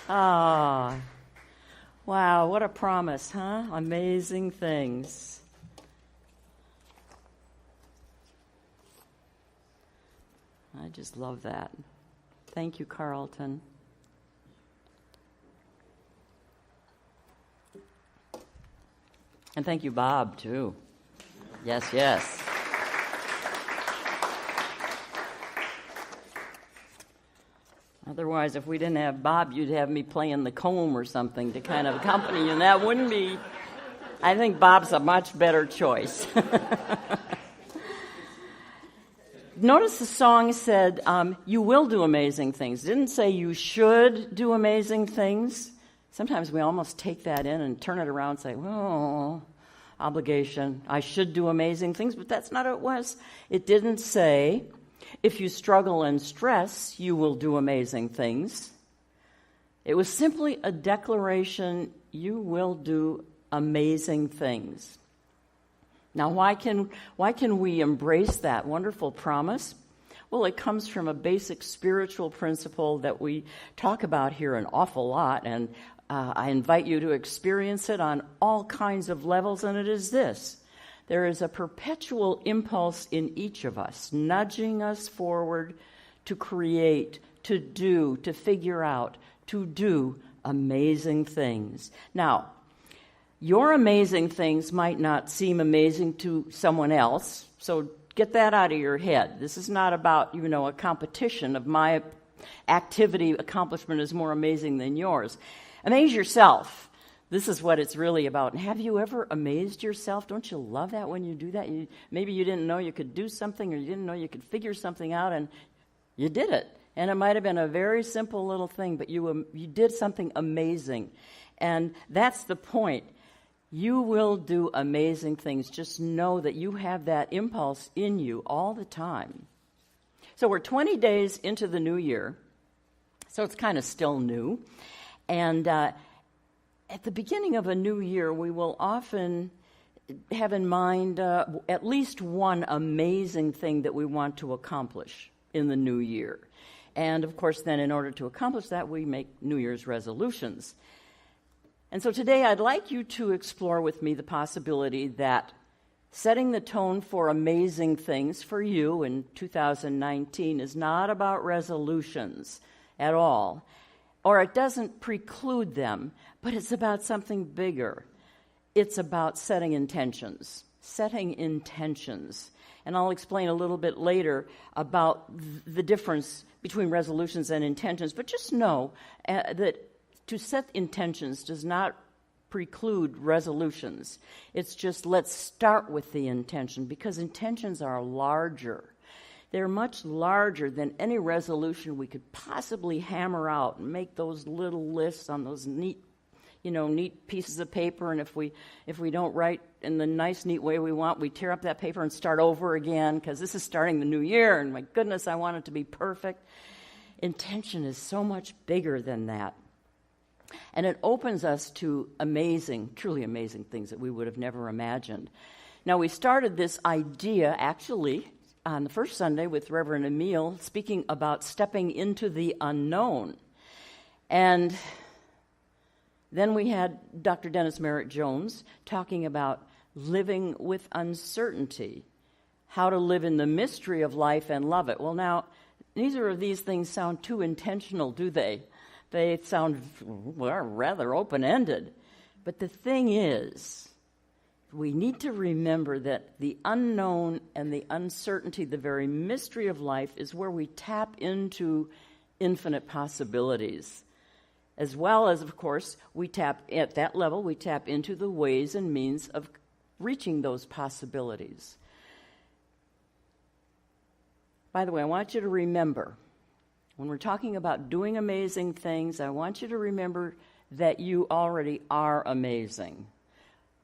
Ah, wow, what a promise, huh? Amazing things. I just love that. Thank you, Carlton. And thank you, Bob, too. Yes, yes. Otherwise, if we didn't have Bob, you'd have me playing the comb or something to kind of accompany you, and that wouldn't be... I think Bob's a much better choice. Notice the song said, you will do amazing things. It didn't say you should do amazing things. Sometimes we almost take that in and turn it around and say, oh, obligation, I should do amazing things, but that's not what it was. It didn't say, if you struggle and stress, you will do amazing things. It was simply a declaration, you will do amazing things. Now, why can we embrace that wonderful promise? Well, it comes from a basic spiritual principle that we talk about here an awful lot, and I invite you to experience it on all kinds of levels, and it is this. There is a perpetual impulse in each of us, nudging us forward to create, to do, to figure out, to do amazing things. Now, your amazing things might not seem amazing to someone else, so get that out of your head. This is not about, a competition of my activity accomplishment is more amazing than yours. Amaze yourself. This is what it's really about. And have you ever amazed yourself? Don't you love that when you do that? Maybe you didn't know you could do something, or you didn't know you could figure something out, and you did it. And it might have been a very simple little thing, but you did something amazing. And that's the point. You will do amazing things. Just know that you have that impulse in you all the time. So we're 20 days into the new year, so it's kind of still new. And at the beginning of a new year, we will often have in mind at least one amazing thing that we want to accomplish in the new year. And, of course, then in order to accomplish that, we make New Year's resolutions. And so today I'd like you to explore with me the possibility that setting the tone for amazing things for you in 2019 is not about resolutions at all, or it doesn't preclude them, but it's about something bigger. It's about setting intentions. And I'll explain a little bit later about the difference between resolutions and intentions, but just know that to set intentions does not preclude resolutions. It's just let's start with the intention, because intentions are larger. They're much larger than any resolution we could possibly hammer out and make those little lists on those neat pieces of paper. And if we don't write in the nice, neat way we want, we tear up that paper and start over again, because this is starting the new year, and my goodness, I want it to be perfect. Intention is so much bigger than that. And it opens us to amazing, truly amazing things that we would have never imagined. Now, we started this idea, actually, on the first Sunday with Reverend Emile, speaking about stepping into the unknown. And then we had Dr. Dennis Merritt Jones talking about living with uncertainty, how to live in the mystery of life and love it. Well, now, neither of these things sound too intentional, do they? They sound rather open-ended. But the thing is, we need to remember that the unknown and the uncertainty, the very mystery of life, is where we tap into infinite possibilities. As well as, of course, at that level, we tap into the ways and means of reaching those possibilities. By the way, I want you to remember, when we're talking about doing amazing things, I want you to remember that you already are amazing.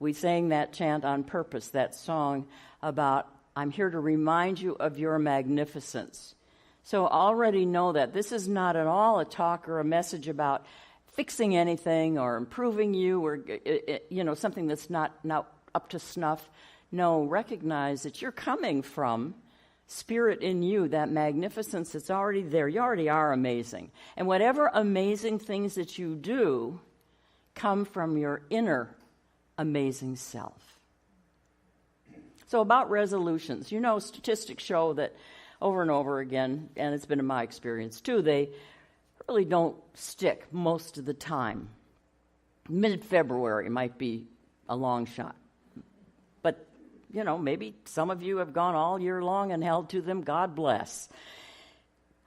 We sang that chant on purpose, that song about, I'm here to remind you of your magnificence. So already know that. This is not at all a talk or a message about fixing anything or improving you or something that's not up to snuff. No, recognize that you're coming from spirit in you, that magnificence that's already there. You already are amazing. And whatever amazing things that you do come from your inner amazing self. So about resolutions, statistics show that over and over again, and it's been in my experience too, they really don't stick most of the time. Mid-February might be a long shot. But, maybe some of you have gone all year long and held to them. God bless.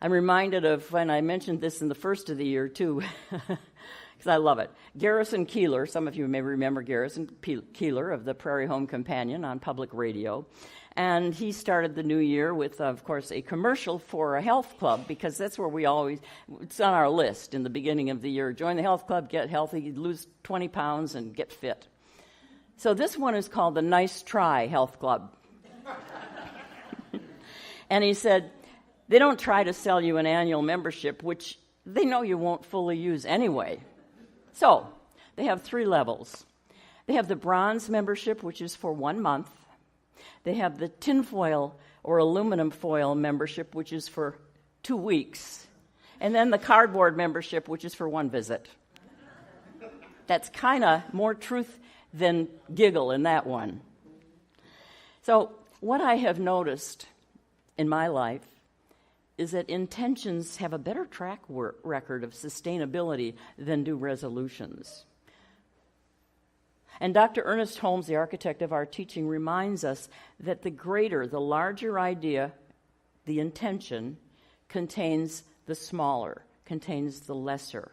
I'm reminded of when I mentioned this in the first of the year too, because I love it. Garrison Keillor, some of you may remember Garrison Keillor of the Prairie Home Companion on public radio. And he started the new year with, of course, a commercial for a health club, because that's where it's on our list in the beginning of the year. Join the health club, get healthy, lose 20 pounds, and get fit. So this one is called the Nice Try Health Club. And he said, they don't try to sell you an annual membership, which they know you won't fully use anyway. So they have 3 levels. They have the bronze membership, which is for 1 month. They have the tinfoil or aluminum foil membership, which is for 2 weeks. And then the cardboard membership, which is for 1 visit. That's kind of more truth than giggle in that one. So what I have noticed in my life is that intentions have a better track record of sustainability than do resolutions. And Dr. Ernest Holmes, the architect of our teaching, reminds us that the larger idea, the intention, contains the smaller, contains the lesser.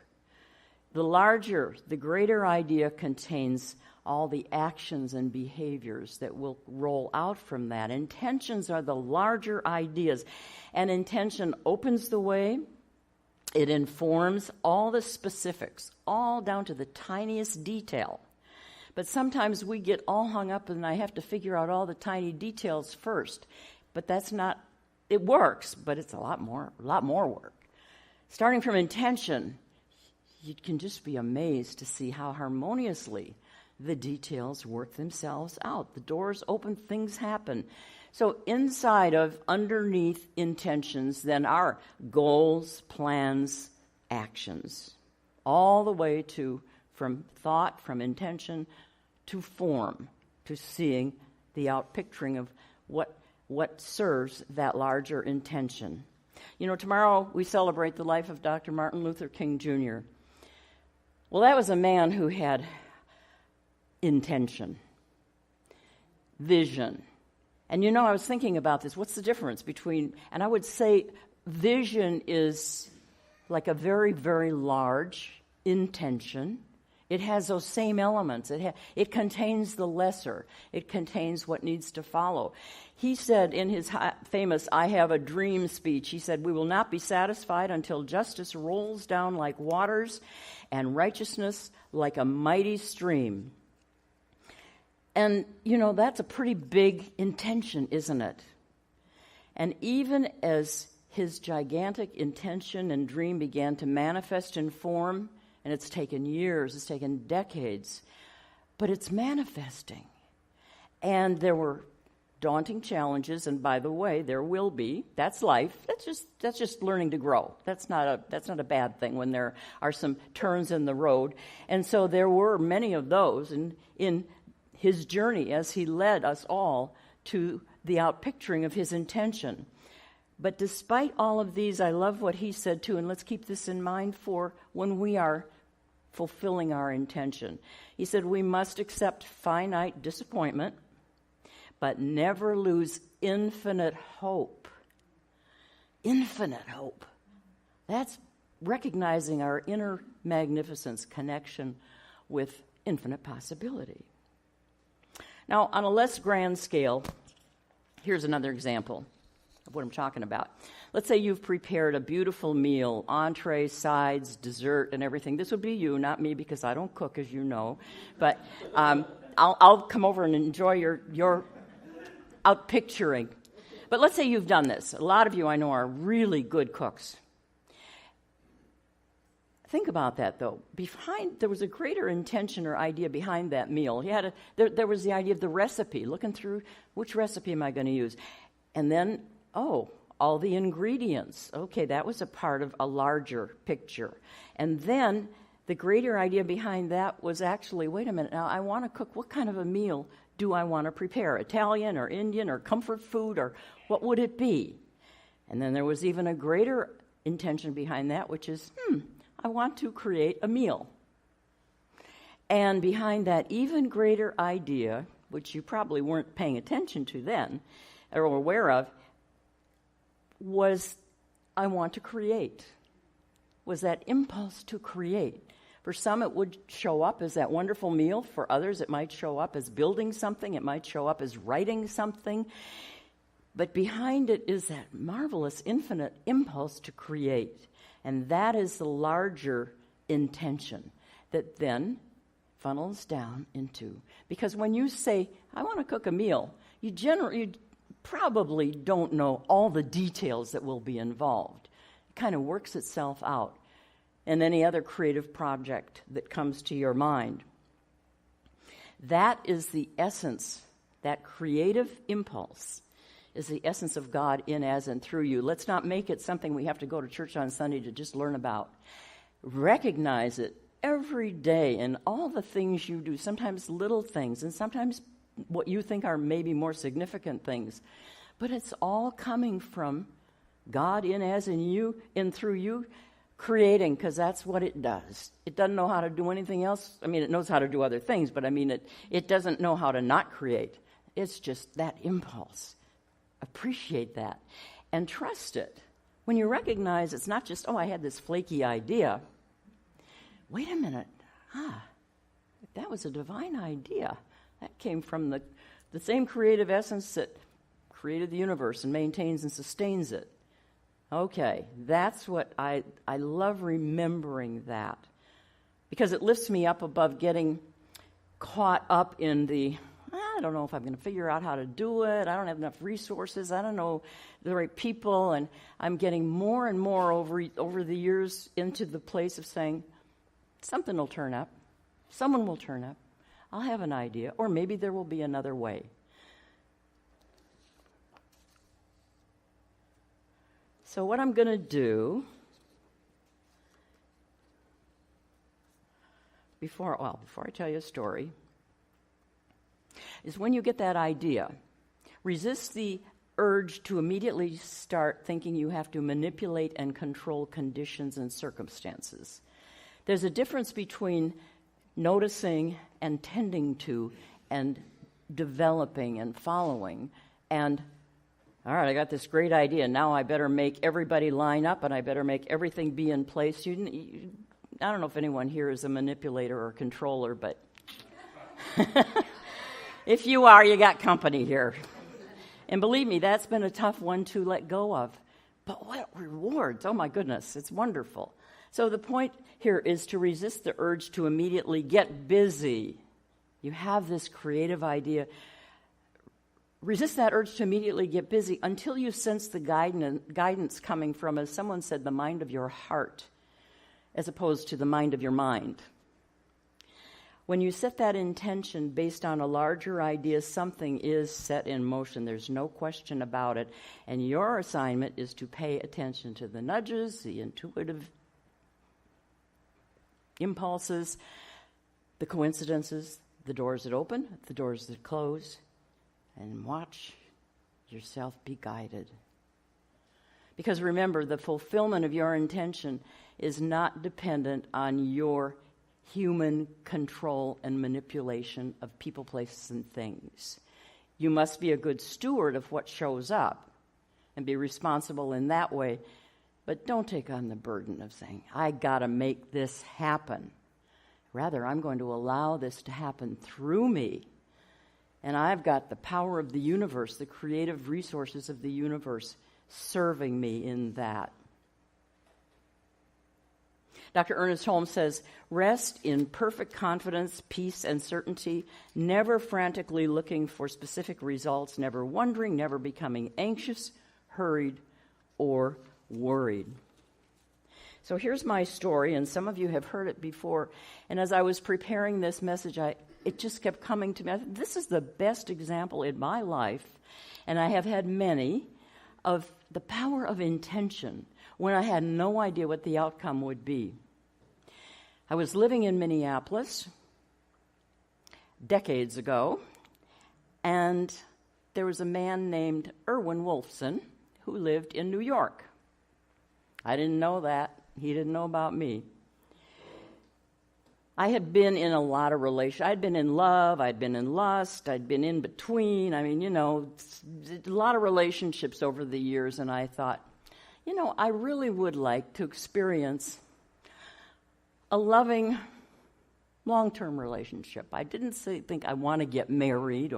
The greater idea contains all the actions and behaviors that will roll out from that. Intentions are the larger ideas, and intention opens the way. It informs all the specifics, all down to the tiniest detail. But sometimes we get all hung up and I have to figure out all the tiny details first. But it works, but it's a lot more work. Starting from intention, you can just be amazed to see how harmoniously the details work themselves out. The doors open, things happen. So underneath intentions, then are goals, plans, actions, all the way from thought, from intention, to form, to seeing the outpicturing of what serves that larger intention. Tomorrow we celebrate the life of Dr. Martin Luther King Jr. Well, that was a man who had intention, vision. And I was thinking about this. What's the difference between, and I would say vision is like a very, very large intention. It has those same elements. It contains the lesser. It contains what needs to follow. He said in his famous "I Have a Dream" speech, he said, "We will not be satisfied until justice rolls down like waters and righteousness like a mighty stream." And, that's a pretty big intention, isn't it? And even as his gigantic intention and dream began to manifest in form, and it's taken years, it's taken decades, but it's manifesting. And there were daunting challenges, and by the way, there will be. That's life. That's just learning to grow. That's not a bad thing when there are some turns in the road. And so there were many of those in his journey as he led us all to the outpicturing of his intention. But despite all of these, I love what he said too, and let's keep this in mind for when we are fulfilling our intention. He said, we must accept finite disappointment, but never lose infinite hope. Infinite hope. That's recognizing our inner magnificence, connection with infinite possibility. Now, on a less grand scale, here's another example of what I'm talking about. Let's say you've prepared a beautiful meal, entree, sides, dessert, and everything. This would be you, not me, because I don't cook, as you know. But I'll come over and enjoy your outpicturing. But let's say you've done this. A lot of you I know are really good cooks. Think about that, though. There was a greater intention or idea behind that meal. There was the idea of the recipe, looking through which recipe am I going to use. And then oh, all the ingredients. Okay, that was a part of a larger picture. And then the greater idea behind that was actually, wait a minute, now I want to cook. What kind of a meal do I want to prepare? Italian or Indian or comfort food, or what would it be? And then there was even a greater intention behind that, which is, I want to create a meal. And behind that even greater idea, which you probably weren't paying attention to then or aware of, was I want to create, was that impulse to create. For some, it would show up as that wonderful meal. For others, it might show up as building something. It might show up as writing something. But behind it is that marvelous, infinite impulse to create. And that is the larger intention that then funnels down into. Because when you say, I want to cook a meal, you probably don't know all the details that will be involved. It kind of works itself out in any other creative project that comes to your mind. That is the essence, that creative impulse is the essence of God in, as, and through you. Let's not make it something we have to go to church on Sunday to just learn about. Recognize it every day in all the things you do, sometimes little things, and sometimes what you think are maybe more significant things. But it's all coming from God in, as, in you, in, through you, creating, because that's what it does. It doesn't know how to do anything else. I mean, it knows how to do other things, but I mean, it doesn't know how to not create. It's just that impulse. Appreciate that and trust it. When you recognize it's not just, I had this flaky idea. Wait a minute. That was a divine idea. That came from the same creative essence that created the universe and maintains and sustains it. Okay, that's what I love remembering that, because it lifts me up above getting caught up in the, I don't know if I'm going to figure out how to do it. I don't have enough resources. I don't know the right people. And I'm getting more and more over the years into the place of saying, something will turn up. Someone will turn up. I'll have an idea, or maybe there will be another way. So what I'm going to do, before I tell you a story, is when you get that idea, resist the urge to immediately start thinking you have to manipulate and control conditions and circumstances. There's a difference between noticing and tending to and developing and following and, all right, I got this great idea. Now I better make everybody line up and I better make everything be in place. I don't know if anyone here is a manipulator or controller, but if you are, you got company here. And believe me, that's been a tough one to let go of. But what rewards? Oh my goodness, it's wonderful. So the point here is to resist the urge to immediately get busy. You have this creative idea. Resist that urge to immediately get busy until you sense the guidance coming from, as someone said, the mind of your heart, as opposed to the mind of your mind. When you set that intention based on a larger idea, something is set in motion. There's no question about it. And your assignment is to pay attention to the nudges, the intuitive impulses, the coincidences, the doors that open, the doors that close, and watch yourself be guided. Because remember, the fulfillment of your intention is not dependent on your human control and manipulation of people, places, and things. You must be a good steward of what shows up and be responsible in that way, but don't take on the burden of saying, I got to make this happen. Rather, I'm going to allow this to happen through me. And I've got the power of the universe, the creative resources of the universe serving me in that. Dr. Ernest Holmes says, rest in perfect confidence, peace, and certainty, never frantically looking for specific results, never wondering, never becoming anxious, hurried, or worried. So here's my story, and some of you have heard it before. And as I was preparing this message, it just kept coming to me. This is the best example in my life, and I have had many, of the power of intention when I had no idea what the outcome would be. I was living in Minneapolis decades ago, and there was a man named Erwin Wolfson who lived in New York. I didn't know that. He didn't know about me. I had been in a lot of relations. I'd been in love, I'd been in lust, I'd been in between. I mean, a lot of relationships over the years, and I thought, I really would like to experience a loving, long-term relationship. I didn't think I want to get married,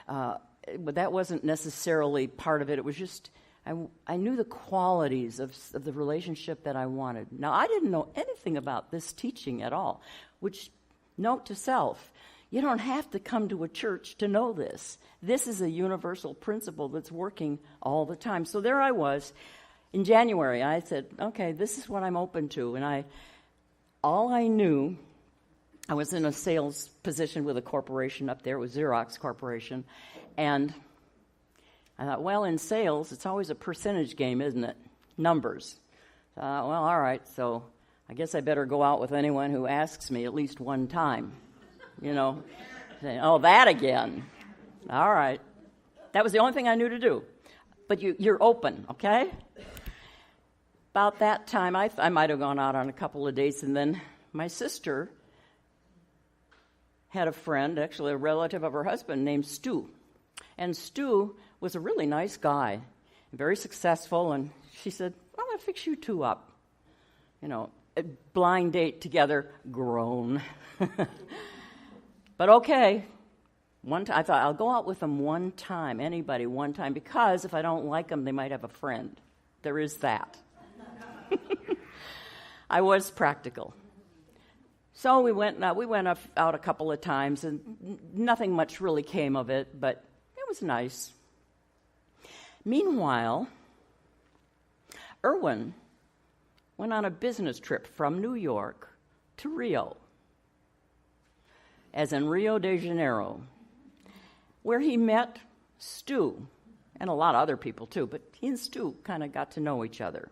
but that wasn't necessarily part of it. It was just, I knew the qualities of the relationship that I wanted. Now, I didn't know anything about this teaching at all, which, note to self, you don't have to come to a church to know this. This is a universal principle that's working all the time. So there I was. In January, I said, okay, this is what I'm open to. And all I knew, I was in a sales position with a corporation up there. It was Xerox Corporation. And I thought, well, in sales, it's always a percentage game, isn't it? Numbers. So I thought, well, all right, so I guess I better go out with anyone who asks me at least one time. Saying, oh, that again. All right. That was the only thing I knew to do. But you're open, okay? About that time, I might have gone out on a couple of dates, and then my sister had a friend, actually a relative of her husband, named Stu. And Stu was a really nice guy, very successful, and she said, well, I'll fix you two up. A blind date together, grown. But okay, I thought, I'll go out with them one time, anybody one time, because if I don't like them, they might have a friend. There is that. I was practical. So we went out a couple of times, and nothing much really came of it, but it was nice. Meanwhile, Erwin went on a business trip from New York to Rio, as in Rio de Janeiro, where he met Stu, and a lot of other people too, but he and Stu kind of got to know each other.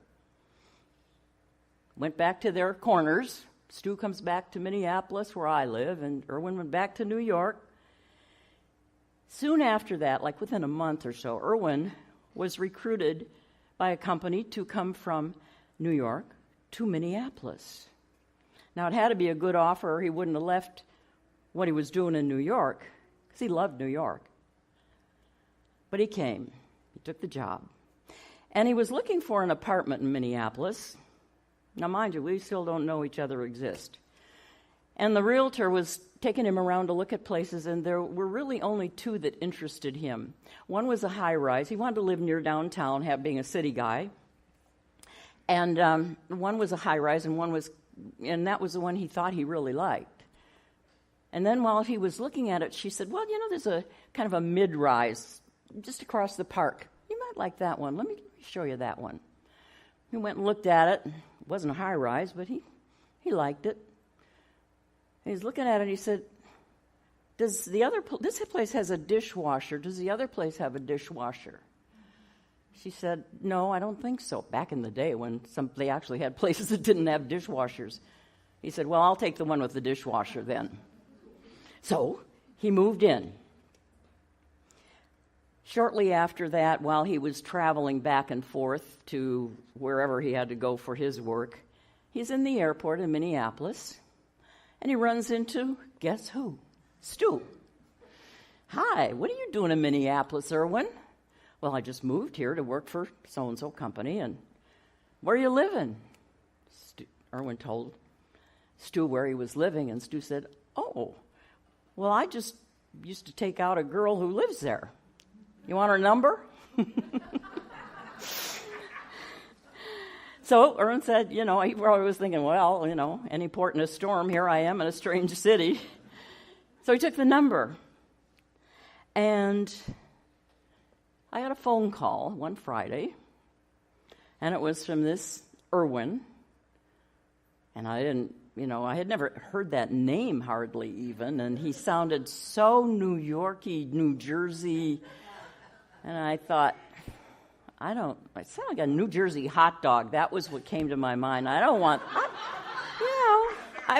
Went back to their corners. Stu comes back to Minneapolis, where I live, and Erwin went back to New York. Soon after that, like within a month or so, Erwin was recruited by a company to come from New York to Minneapolis. Now, it had to be a good offer, or he wouldn't have left what he was doing in New York, because he loved New York. But he came. He took the job. And he was looking for an apartment in Minneapolis. Now, mind you, we still don't know each other exist. And the realtor was taking him around to look at places, and there were really only two that interested him. One was a high-rise. He wanted to live near downtown, being a city guy. And one was a high-rise, and that was the one he thought he really liked. And then while he was looking at it, she said, well, there's a kind of a mid-rise just across the park. You might like that one. Let me show you that one. He went and looked at it. It wasn't a high-rise, but he liked it. And he's looking at it, and he said, this place has a dishwasher. Does the other place have a dishwasher? She said, no, I don't think so. Back in the day when they actually had places that didn't have dishwashers. He said, well, I'll take the one with the dishwasher then. So he moved in. Shortly after that, while he was traveling back and forth to wherever he had to go for his work, he's in the airport in Minneapolis, and he runs into, guess who? Stu. Hi, what are you doing in Minneapolis, Erwin? Well, I just moved here to work for so-and-so company, and where are you living? Erwin told Stu where he was living, and Stu said, oh, well, I just used to take out a girl who lives there. You want her number? So Erwin said, he probably was thinking, well, any port in a storm, here I am in a strange city. So he took the number. And I had a phone call one Friday, and it was from this Erwin. And I had never heard that name hardly even, and he sounded so New Yorky, New Jersey. And I thought, I sound like a New Jersey hot dog. That was what came to my mind. I'm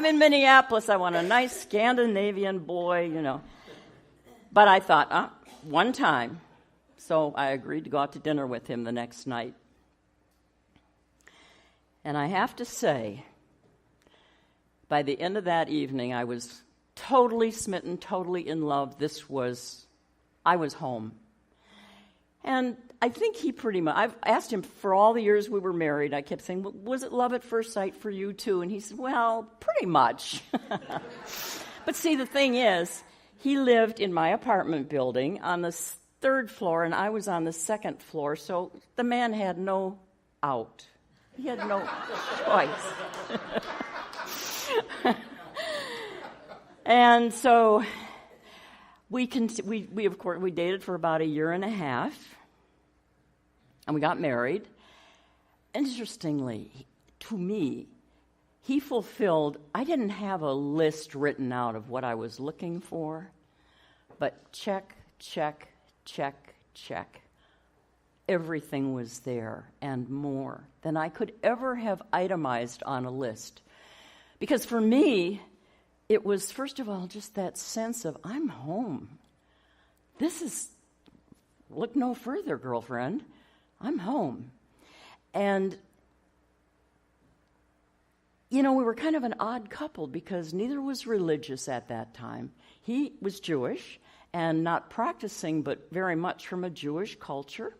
in Minneapolis. I want a nice Scandinavian boy. But I thought, one time. So I agreed to go out to dinner with him the next night. And I have to say, by the end of that evening, I was totally smitten, totally in love. I was home. And I think he pretty much, I've asked him for all the years we were married, I kept saying, well, was it love at first sight for you too? And he said, well, pretty much. But see, the thing is, he lived in my apartment building on the third floor, and I was on the second floor, so the man had no out. He had no choice. And so we of course dated for about a year and a half, and we got married. Interestingly, to me, he fulfilled. I didn't have a list written out of what I was looking for, but check, check, check, check. Everything was there and more than I could ever have itemized on a list. Because for me, it was, first of all, just that sense of, I'm home. Look no further, girlfriend. I'm home. And, we were kind of an odd couple because neither was religious at that time. He was Jewish and not practicing, but very much from a Jewish culture.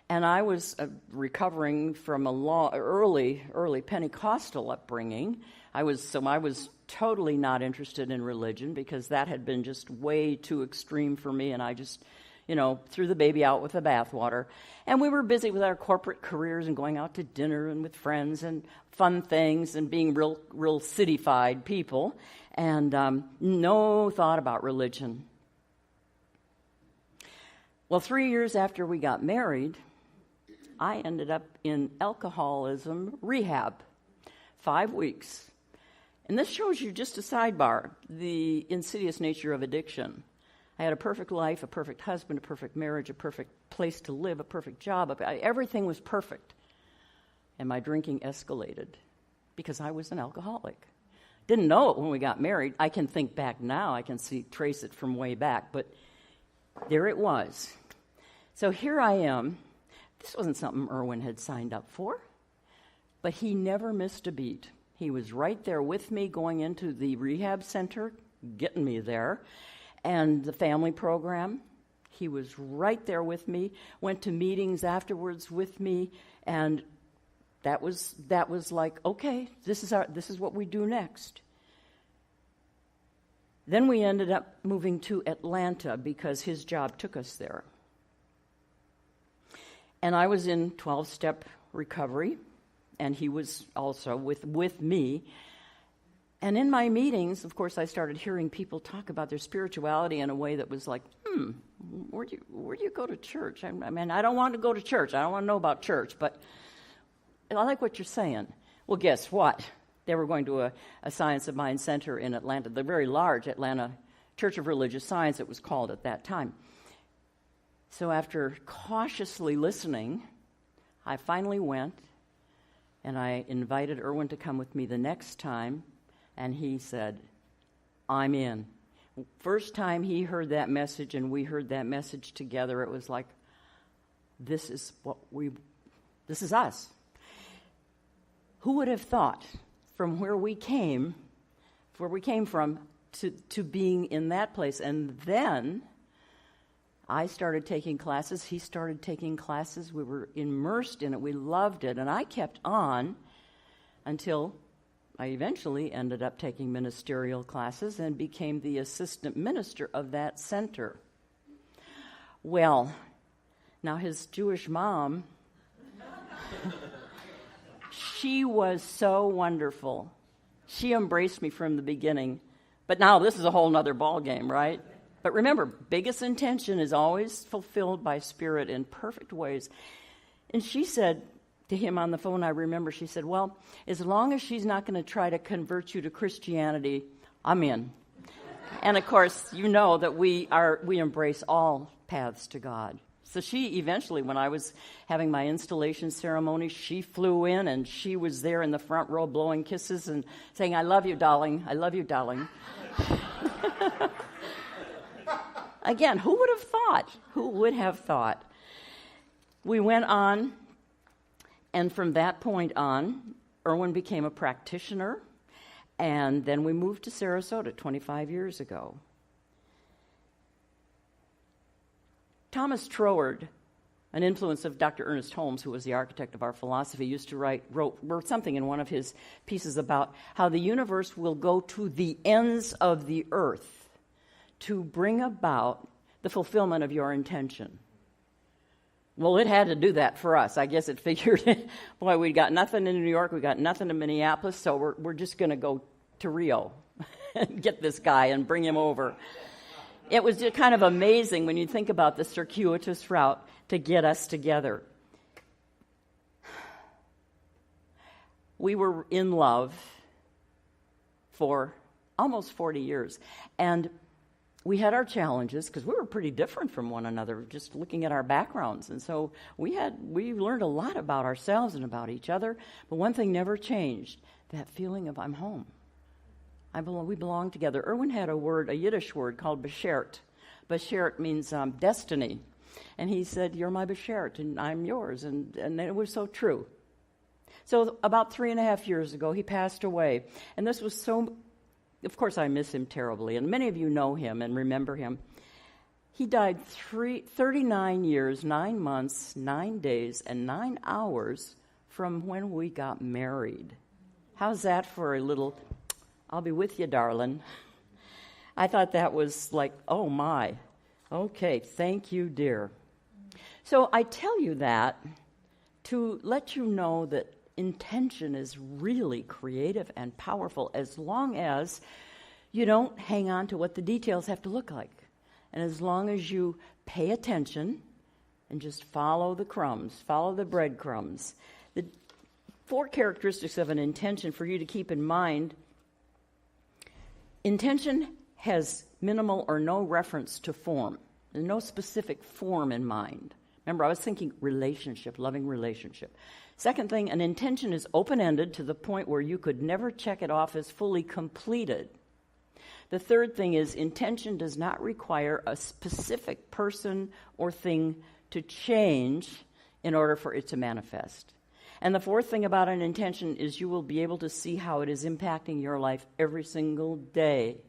And I was recovering from a early Pentecostal upbringing. I was totally not interested in religion because that had been just way too extreme for me, and I just, threw the baby out with the bathwater. And we were busy with our corporate careers and going out to dinner and with friends and fun things and being real cityfied people, and no thought about religion. Well, 3 years after we got married, I ended up in alcoholism rehab, 5 weeks. And this shows you, just a sidebar, the insidious nature of addiction. I had a perfect life, a perfect husband, a perfect marriage, a perfect place to live, a perfect job. Everything was perfect. And my drinking escalated because I was an alcoholic. Didn't know it when we got married. I can think back now. I can trace it from way back. But there it was. So here I am. This wasn't something Erwin had signed up for, but he never missed a beat. He was right there with me going into the rehab center, getting me there, and the family program. He was right there with me, went to meetings afterwards with me, and that was like, okay, this is what we do next. Then we ended up moving to Atlanta because his job took us there. And I was in 12-step recovery, and he was also with me. And in my meetings, of course, I started hearing people talk about their spirituality in a way that was like, where do you go to church? I mean, I don't want to go to church. I don't want to know about church, but I like what you're saying. Well, guess what? They were going to a Science of Mind Center in Atlanta, the very large Atlanta Church of Religious Science, it was called at that time. So after cautiously listening, I finally went, and I invited Erwin to come with me the next time, and he said, I'm in. First time he heard that message and we heard that message together, it was like, this is us. Who would have thought from where we came from to being in that place? And then I started taking classes. He started taking classes. We were immersed in it. We loved it. And I kept on until I eventually ended up taking ministerial classes and became the assistant minister of that center. Well, now his Jewish mom, she was so wonderful. She embraced me from the beginning. But now this is a whole nother ballgame, right? But remember, biggest intention is always fulfilled by Spirit in perfect ways. And she said to him on the phone, I remember, she said, well, as long as she's not going to try to convert you to Christianity, I'm in. And of course, you know that we embrace all paths to God. So she eventually, when I was having my installation ceremony, she flew in and she was there in the front row blowing kisses and saying, "I love you, darling. I love you, darling." Again, who would have thought? Who would have thought? We went on, and from that point on, Erwin became a practitioner, and then we moved to Sarasota 25 years ago. Thomas Troward, an influence of Dr. Ernest Holmes, who was the architect of our philosophy, used to wrote something in one of his pieces about how the universe will go to the ends of the earth to bring about the fulfillment of your intention. Well, it had to do that for us. I guess it figured, boy, we got nothing in New York, we got nothing in Minneapolis, so we're just going to go to Rio and get this guy and bring him over. It was just kind of amazing when you think about the circuitous route to get us together. We were in love for almost 40 years, and we had our challenges because we were pretty different from one another, just looking at our backgrounds. And so we learned a lot about ourselves and about each other, but one thing never changed, that feeling of I'm home. We belong together. Erwin had a Yiddish word called beshert. Beshert means destiny. And he said, "You're my beshert, and I'm yours." And it was so true. So about 3.5 years ago, he passed away. And this was so, of course, I miss him terribly. And many of you know him and remember him. He died 39 years, 9 months, 9 days, and 9 hours from when we got married. How's that for a little, "I'll be with you, darling"? I thought that was like, oh my. Okay, thank you, dear. So I tell you that to let you know that intention is really creative and powerful as long as you don't hang on to what the details have to look like. And as long as you pay attention and just follow the crumbs, follow the breadcrumbs. The 4 characteristics of an intention for you to keep in mind. Intention has minimal or no reference to form. There's no specific form in mind. Remember, I was thinking relationship, loving relationship. Second thing, an intention is open-ended to the point where you could never check it off as fully completed. The third thing is intention does not require a specific person or thing to change in order for it to manifest. And the fourth thing about an intention is you will be able to see how it is impacting your life every single day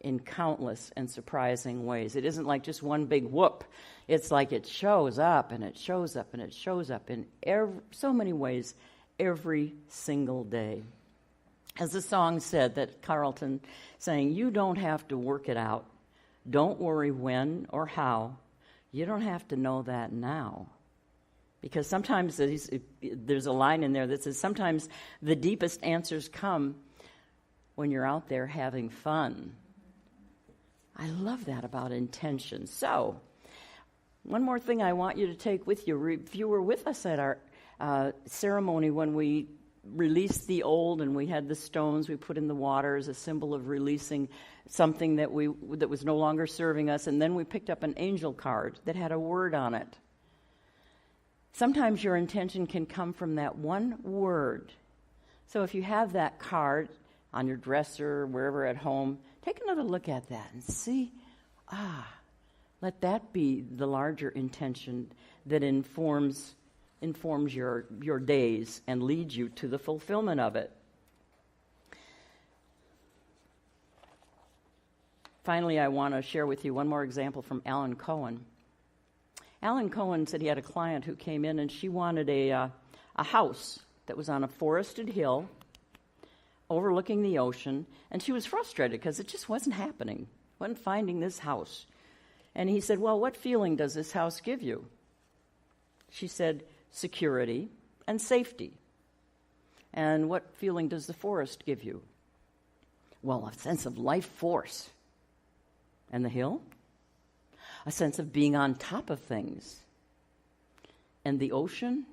in countless and surprising ways. It isn't like just one big whoop. It's like it shows up and it shows up and it shows up in so many ways every single day. As the song said that Carlton sang, you don't have to work it out. Don't worry when or how. You don't have to know that now. Because sometimes there's a line in there that says sometimes the deepest answers come when you're out there having fun. I love that about intention. So, one more thing I want you to take with you. If you were with us at our ceremony when we released the old and we had the stones we put in the water as a symbol of releasing something that was no longer serving us, and then we picked up an angel card that had a word on it. Sometimes your intention can come from that one word. So if you have that card on your dresser, wherever at home, take another look at that and see, let that be the larger intention that informs your days and leads you to the fulfillment of it. Finally, I want to share with you one more example from Alan Cohen. Alan Cohen said he had a client who came in and she wanted a house that was on a forested hill overlooking the ocean, and she was frustrated because it just wasn't happening, wasn't finding this house. And he said, well, what feeling does this house give you? She said, security and safety. And what feeling does the forest give you? Well, a sense of life force. And the hill? A sense of being on top of things. And the ocean?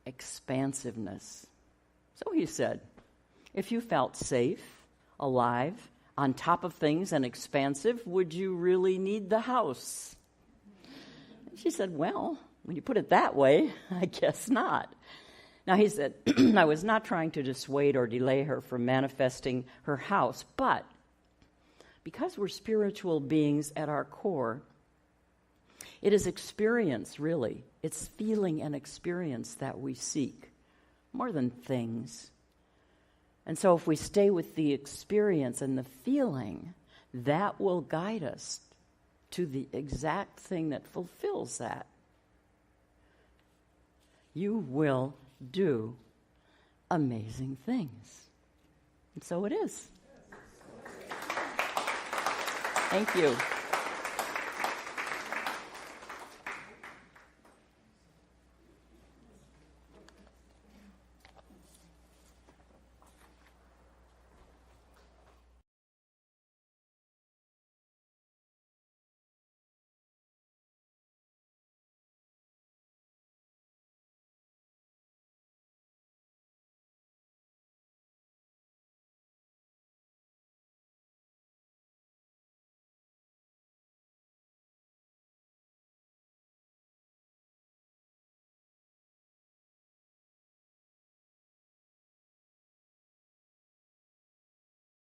Expansiveness. So he said, if you felt safe, alive, on top of things and expansive, would you really need the house? She said, well, when you put it that way, I guess not. Now, he said, I was not trying to dissuade or delay her from manifesting her house, but because we're spiritual beings at our core, it is experience, really. It's feeling and experience that we seek, more than things. And so if we stay with the experience and the feeling, that will guide us to the exact thing that fulfills that. You will do amazing things. And so it is. Thank you.